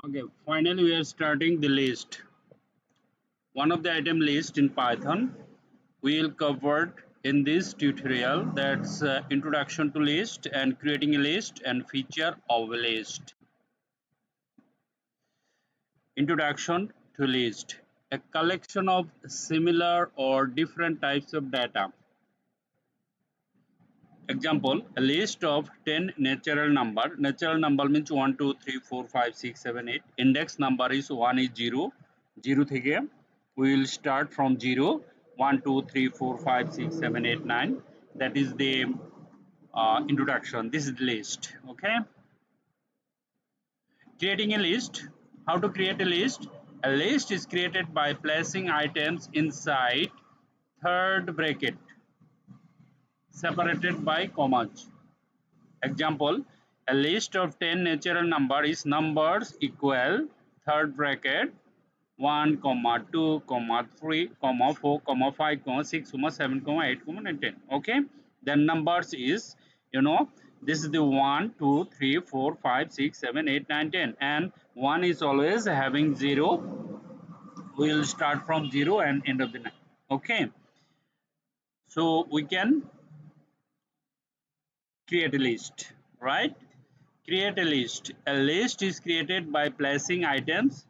Okay, finally we are starting the list. One of the item list in Python we'll cover in this tutorial, that's introduction to list and creating a list and feature of a list. Introduction to list. A collection of similar or different types of data. Example, a list of 10 natural number. Natural number means 1, 2, 3, 4, 5, 6, 7, 8. Index number is 1 is 0. 0 থেকে we will start from 0. 1, 2, 3, 4, 5, 6, 7, 8, 9. That is the introduction. This is the list. Okay. Creating a list. How to create a list? A list is created by placing items inside third bracket separated by commas. Example, a list of 10 natural number is numbers equal third bracket 1, comma 2, comma 3, comma 4, comma 5, comma 6, comma 7, comma 8, comma 9, 10. Okay. Then numbers is, this is the 1, 2, 3, 4, 5, 6, 7, 8, 9, 10, and 1 is always having 0. We will start from 0 and end of the 9. Okay. So we can create a list, right? Create a list. A list is created by placing items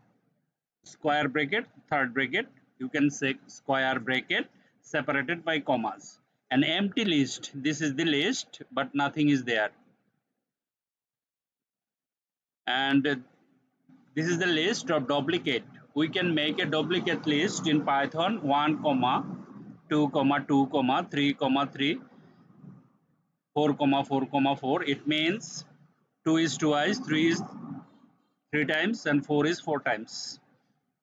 square bracket, third bracket. You can say square bracket separated by commas. An empty list. This is the list, but nothing is there. And this is the list of duplicate. We can make a duplicate list in Python 1, comma 2, comma 2, comma 3, comma 3, 4, comma 4, comma 4. It means 2 is twice, 3 is 3 times, and 4 is 4 times.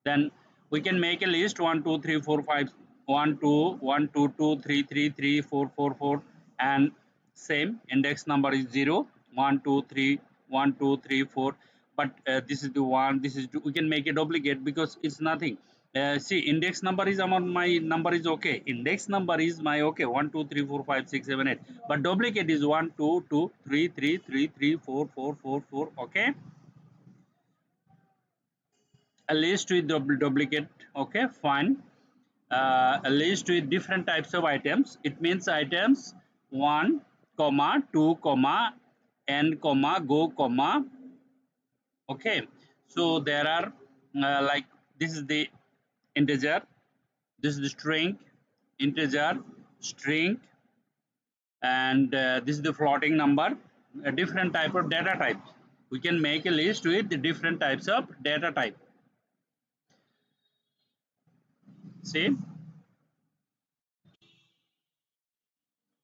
Then we can make a list 1 2 3 4 5 1 2 1 2 2 3 3 3 4 4 4, and same index number is 0 1 2 3 1 2 3 4. But this is the one, this is two. We can make a duplicate because it's nothing. See, index number is my number is okay, index number is my okay 1 2 3 4 5 6 7 8, but duplicate is 1 2 2 3 3 3 3 4 4 4 4. Okay. A list with duplicate. Okay, fine. A list with different types of items. It means items 1, comma 2, comma n, comma go, comma. Okay. So there are like, this is the integer, this is the string, integer, string, and this is the floating number. A different type of data types. We can make a list with the different types of data type. See.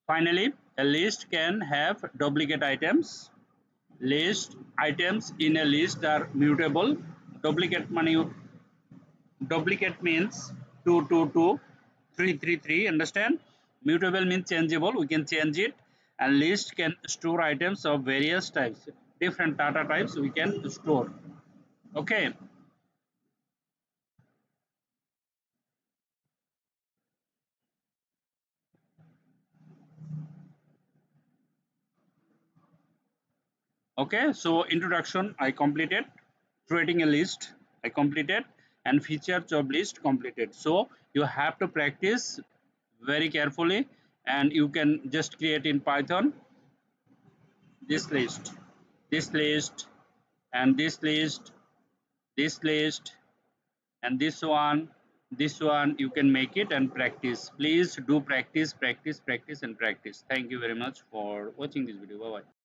Finally, a list can have duplicate items. List items in a list are mutable. Duplicate money, duplicate means 2 2 2 3 3 3. Understand? Mutable means changeable. We can change it. And list can store items of various types. Different data types we can store. Okay. Okay, so introduction I completed, creating a list I completed, and features of list completed. So you have to practice very carefully, and you can just create in Python this list, this list, and this list, this list, and this one. You can make it and practice. Please do practice, practice, practice, and practice. Thank you very much for watching this video. Bye bye.